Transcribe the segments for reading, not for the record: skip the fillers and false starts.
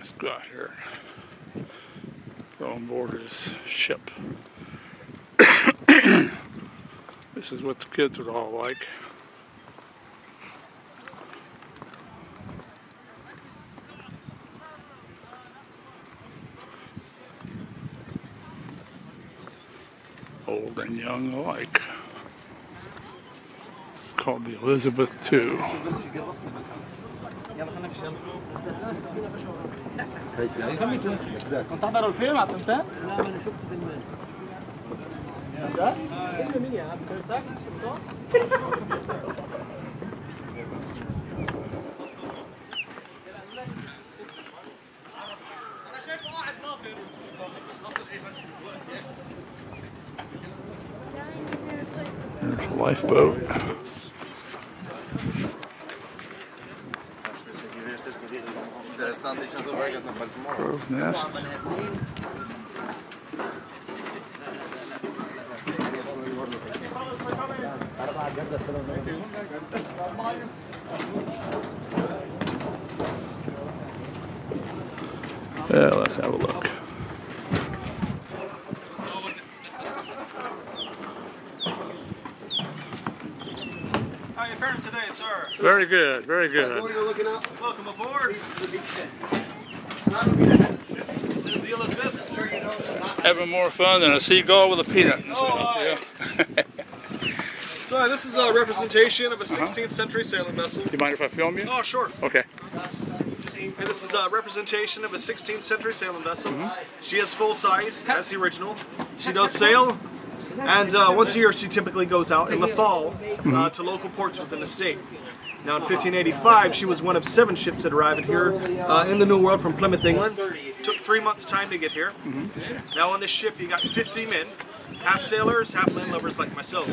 Let's go out here. Go on board his ship. This is what the kids would all like. Old and young alike. It's called the Elizabeth II. كنت تحضروا الفيلم على التمثال؟ لا ما انا شفت فيلم ده؟ فيلم مين يا عم؟ انا شايفه واحد ناطر There's a lifeboat. Crow's nest. Yeah, let's have a look. How are you faring today, sir? Very good, very good. Welcome aboard. This is the Elizabeth. Having more fun than a seagull with a peanut. Oh, Yeah. So this is a representation of a 16th century sailing vessel. Do you mind if I film you? Oh, sure. Okay. And this is a representation of a 16th century sailing vessel. She is full size, as the original. She does sail, and once a year she typically goes out in the fall to local ports within the state. Now in 1585 she was one of 7 ships that arrived here in the New World from Plymouth, England. Took 3 months' time to get here. Now on this ship you got 50 men, half sailors, half landlubbers like myself.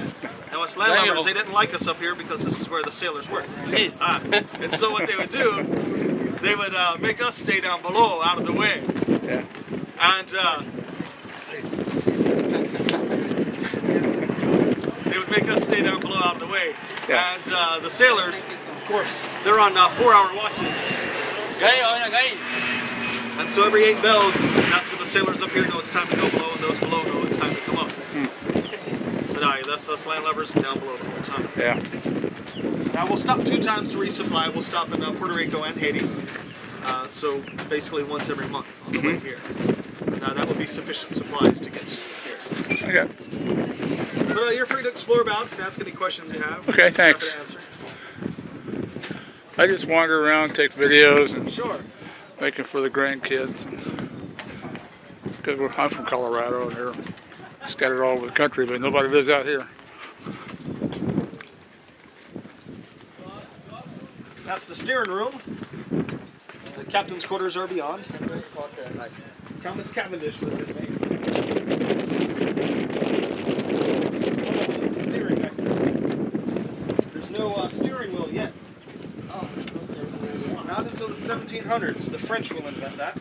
Now us landlubbers, they didn't like us up here because this is where the sailors work. And so what they would do, they would make us stay down below out of the way. Yeah. And they would make us stay down below out of the way. Yeah. And the sailors, of course, they're on 4-hour watches. And so every 8 bells, that's when the sailors up here know it's time to go below, and those below know it's time to come up. But that's us landlubbers down below the whole time. Yeah. Now we'll stop 2 times to resupply. We'll stop in Puerto Rico and Haiti. So basically once every month on the way here. Now that will be sufficient supplies to get here. Okay. But you're free to explore about and ask any questions you have. Okay, thanks. Happy to answer. I just wander around, take videos, and Sure. make it for the grandkids. Because I'm from Colorado, and they're scattered all over the country, but nobody lives out here. That's the steering room. The captain's quarters are beyond. Thomas Cavendish was his name. The steering mechanism. There's no steering wheel yet. Not until the 1700s. The French will invent that.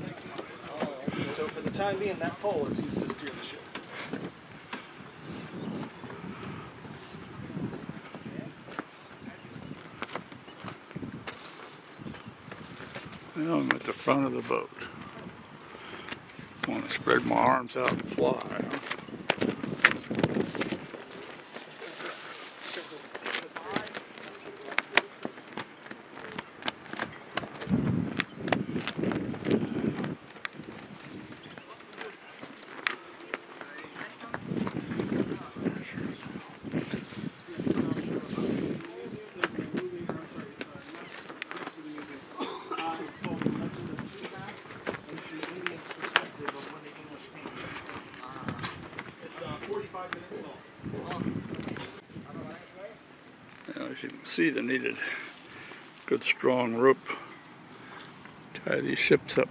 So for the time being, that pole is used to steer the ship. Now I'm at the front of the boat. I want to spread my arms out and fly. Now, as you can see, they needed good strong rope to tie these ships up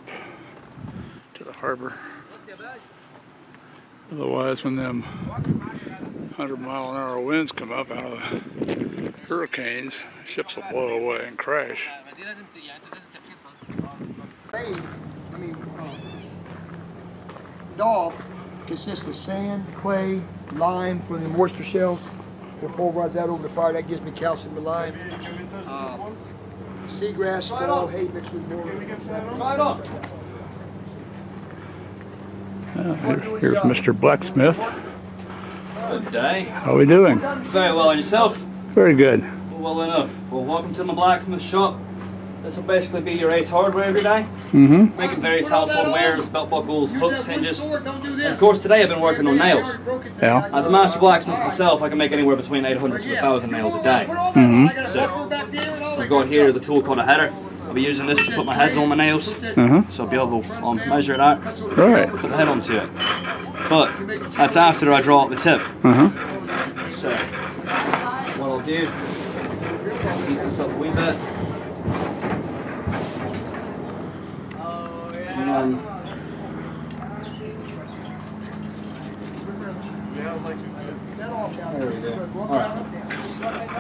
to the harbor. Otherwise, when them 100-mile-an-hour winds come up out of the hurricanes, ships will blow away and crash. Daub consists of sand, clay, lime for the oyster shells. We'll pulverize that over the fire. That gives me calcium and lime. Seagrass, oil, hay mixed with water. Here's Mr. Blacksmith. Good day. How are we doing? Very well, and yourself? Very good. Well enough. Well, welcome to my blacksmith shop. This will basically be your Ace hardware every day. Mm-hmm. Making various household wares, belt buckles, hooks, hinges. And of course, today I've been working on nails. Yeah. As a master blacksmith myself, I can make anywhere between 800 to 1,000 nails a day. Mm-hmm. So, we've got here the tool called a header. I'll be using this to put my heads on my nails. So I'll be able to measure it out. Right. Put the head onto it. But that's after I draw out the tip. So, what I'll do, heat this up a wee bit. And then, there we go. All right.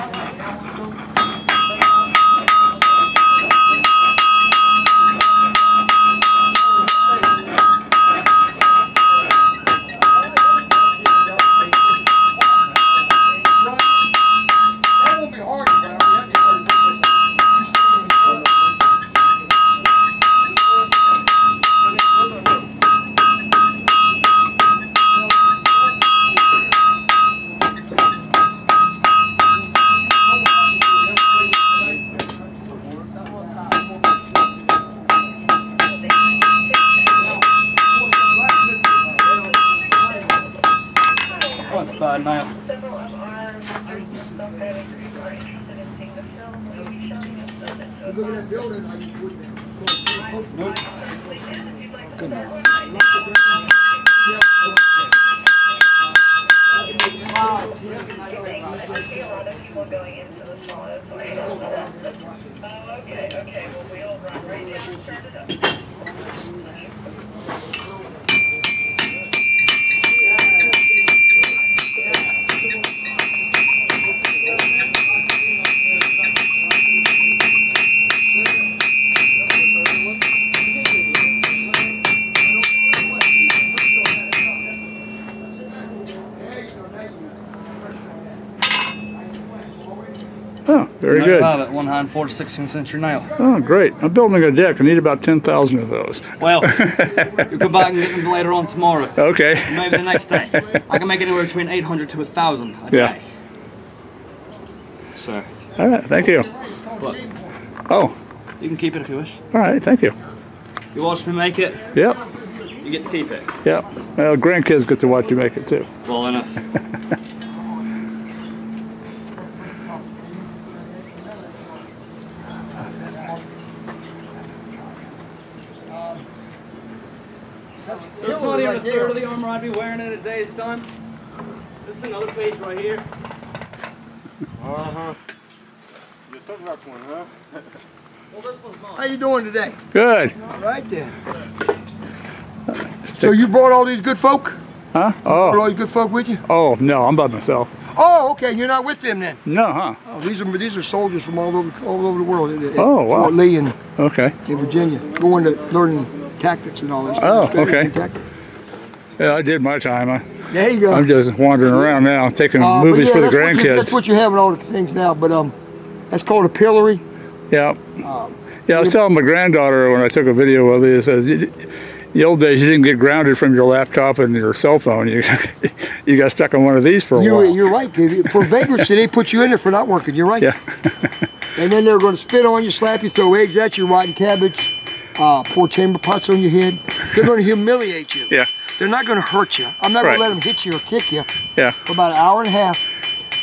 Oh, it's bad now. Nope. Good now. Okay, well, we'll run right in and start it up. Oh, very There good. you have it, 1 hand 4 to 16th century nail. Oh, great. I'm building a deck. I need about 10,000 of those. Well, you come back and get them later on tomorrow. Okay. Maybe the next day. I can make anywhere between 800 to 1,000 a day. So. All right, thank you. But Oh, you can keep it if you wish. all right, thank you. You watch me make it, Yep, you get to keep it. yep. Well, grandkids get to watch you make it too. Well enough. There's not even a third of the armor I'd be wearing in a day's time. This is another page right here. You took that one, huh? Well, this one's How mine. you doing today? Good. All right then. So you brought all these good folk? Huh? Brought all Oh, these good folk with you? oh, no, I'm by myself. Oh, okay. You're not with them then. No, huh? Oh, these are soldiers from all over the world. At Oh, wow. Fort Lee and Okay. in Virginia, going to learning tactics and all this. Oh, strategy okay. and tactics. Yeah, I did my time. There you go. I'm just wandering around now, taking But movies yeah, for the that's grandkids. what you have in all the things now. But that's called a pillory. Yeah. Yeah, I was telling my granddaughter when I took a video of it, it says, the old days you didn't get grounded from your laptop and your cell phone. You you got stuck on one of these for a while. You're right. For vagrancy, they put you in there for not working. You're right. Yeah. And then they're going to spit on you, slap you, throw eggs at you, rotten cabbage, pour chamber pots on your head. They're going to humiliate you. Yeah. They're not going to hurt you. I'm not going Right. to let them hit you or kick you Yeah. for about an hour and a half.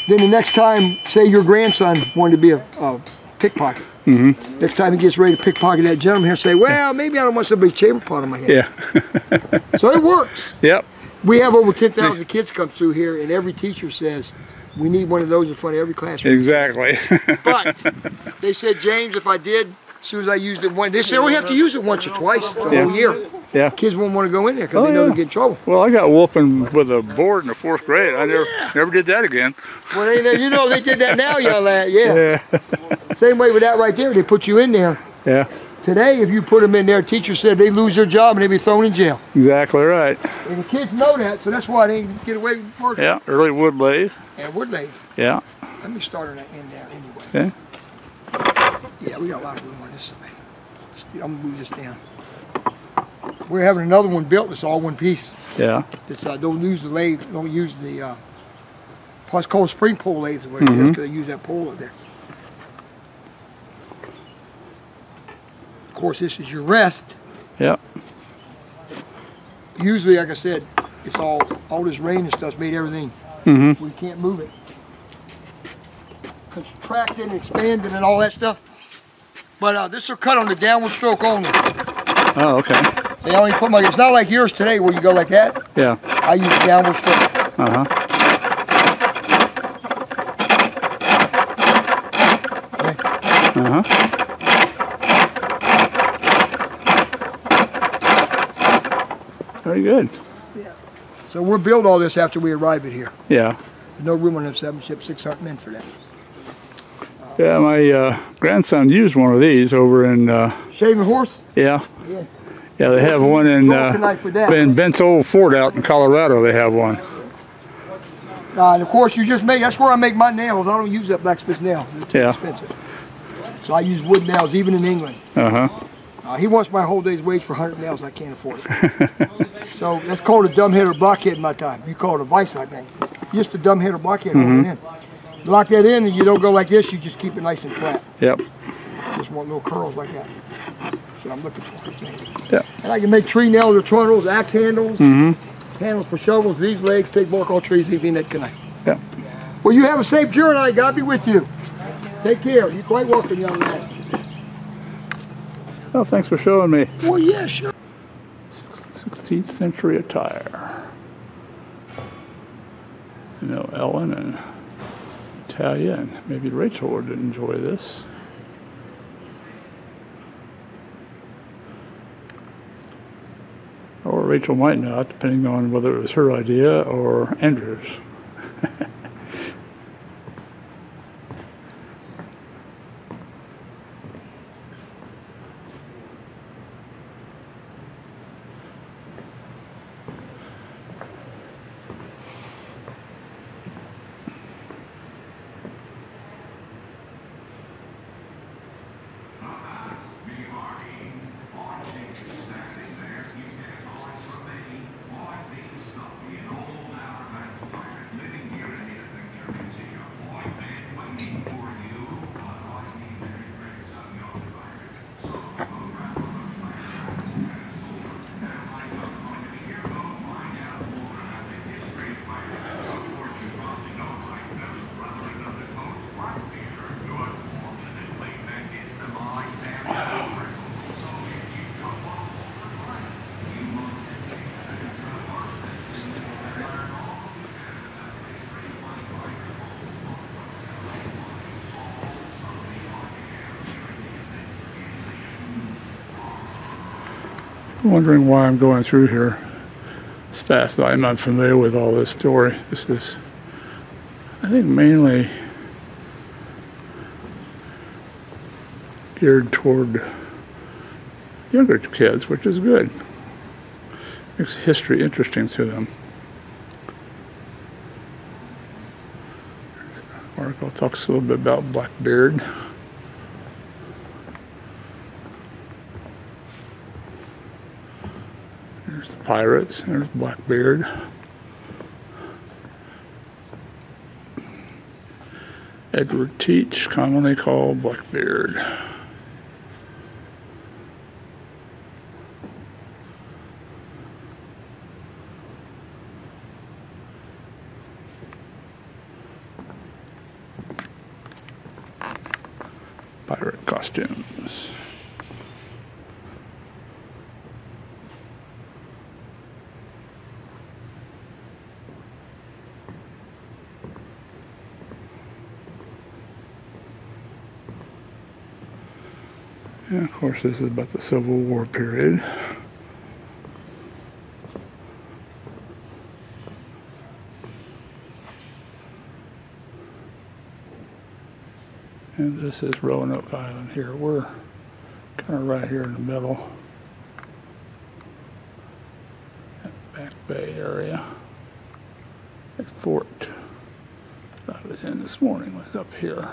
Then the next time, say your grandson wanted to be a pickpocket. Next time he gets ready to pickpocket that gentleman here, say, well, maybe I don't want somebody's chamber pot on my head. Yeah. So it works. Yep. We have over 10,000 kids come through here, and every teacher says, we need one of those in front of every classroom. Exactly. But they said, James, if I did, as soon as I used it once, they said, we have to use it once or twice the whole year. Yeah. Kids won't want to go in there because Oh, they know yeah. they get in trouble. Well, I got whooping with a board in the 4th grade. I never did that again. Well, you know they did that now, young lad. Yeah. Yeah. Same way with that right there. They put you in there. Yeah. Today, if you put them in there, teacher said they lose their job and they be thrown in jail. Exactly right. And the kids know that, so that's why they get away with work. Yeah. Early wood lathe. And wood lathe. Yeah. Let me start on that end there anyway. Okay. Yeah, we got a lot of room on this side. I'm gonna move this down. We're having another one built that's all one piece. Yeah. It's, don't use the lathe, don't use the, what's called spring pole lathe, is what it is, because they use that pole up there. Of course, this is your rest. Yep. Usually, like I said, it's all this rain and stuff's made everything. We can't move it. Contracting, expanding, and all that stuff. But this will cut on the downward stroke only. Oh, okay. They only put my, it's not like yours today where you go like that. Yeah. I use the downward stroke. Very good. Yeah. So we'll build all this after we arrive at here. Yeah. There's no room on them 7 ships, 600 men for that. Yeah, my grandson used one of these over in... Shaving horse? Yeah. Yeah. Yeah, they have one in Bent's old fort out in Colorado. They have one. And of course, you just make, that's where I make my nails. I don't use that blacksmith nails. They're too expensive. So I use wood nails, even in England. He wants my whole day's wage for 100 nails. I can't afford it. So that's called a dumbhead or blockhead in my time. You call it a vice, I think. Just a dumbhead or blockhead holding in. Lock that in, and you don't go like this. You just keep it nice and flat. Yep. Just want little curls like that. That's what I'm looking for. Yeah. And I can make tree nails or trundles, axe handles, handles for shovels. These legs take bark on trees. Anything that can knife. Yeah. Well, you have a safe journey. God be with you. Take care. You're quite welcome, young man. Well, thanks for showing me. Well, yeah, sure. 16th century attire. You know, Ellen and Talia and maybe Rachel would enjoy this. Or Rachel might not, depending on whether it was her idea or Andrew's. Wondering why I'm going through here as fast. I'm not familiar with all this story. This is, I think, mainly geared toward younger kids, which is good. Makes history interesting to them. The article talks a little bit about Blackbeard. There's the pirates, there's Blackbeard. Edward Teach, commonly called Blackbeard. Pirate costumes. And of course, this is about the Civil War period. And this is Roanoke Island here. We're kind of right here in the middle. That Back Bay area. That fort that I was in this morning was up here.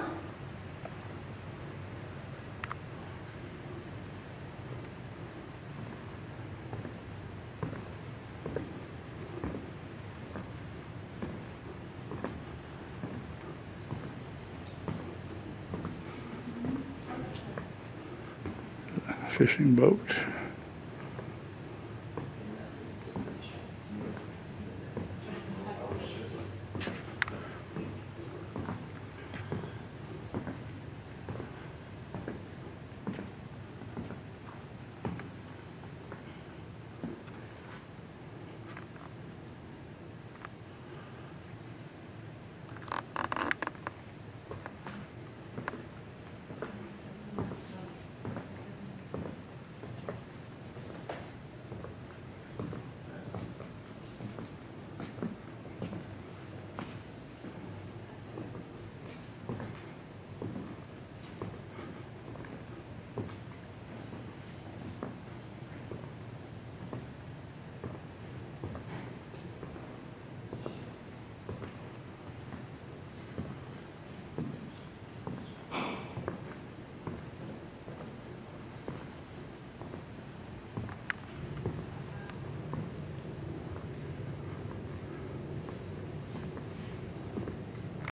fishing boat.